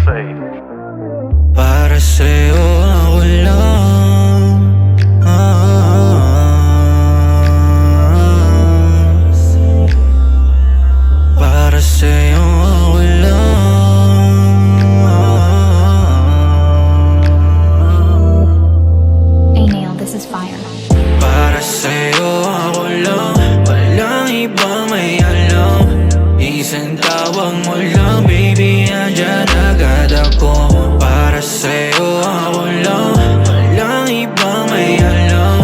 say. Para sa'yo ako lang. Para sa'yo ako lang. Hey Neil, this is fire. Para sa'yo ako lang. Walang ibang may alam. Isang tawag mo lang, baby, andyan agad ako. Para sa'yo ako lang. Walang ibang may alam.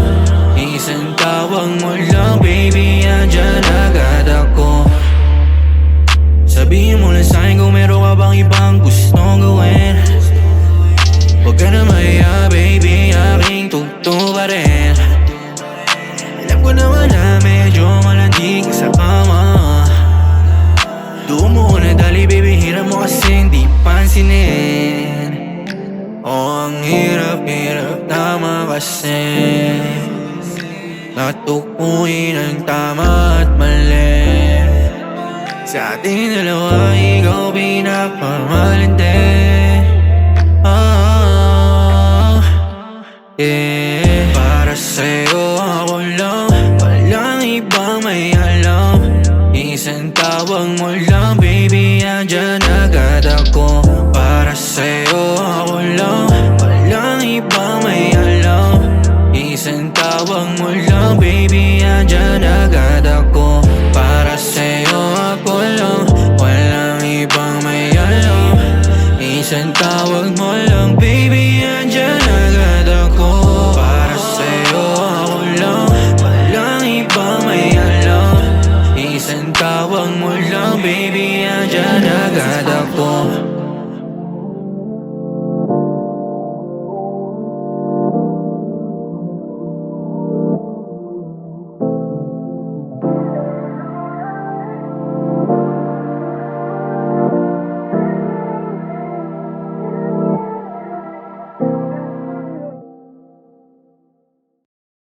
Isang tawag mo lang, baby, andyan agad ako. Sabihin mo lang sa'kin kung meron ka bang ibang gustong gawin. Huwag ka na mahiya, baby, aking tugtog pa rin. Alam ko naman na medyo malandi ka sa kama. Doon mo na dali, baby, hirap mo kasing di pansinin. Oh, ang hirap-hirap naman kasi natukuyin ang tama at mali. Sa ating dalawa, ikaw pinakamalindi. Yeah. Para sa'yo ako lang. Walang ibang may alam. Isang tawag mo lang, baby, andyan agad ako. Para sa'yo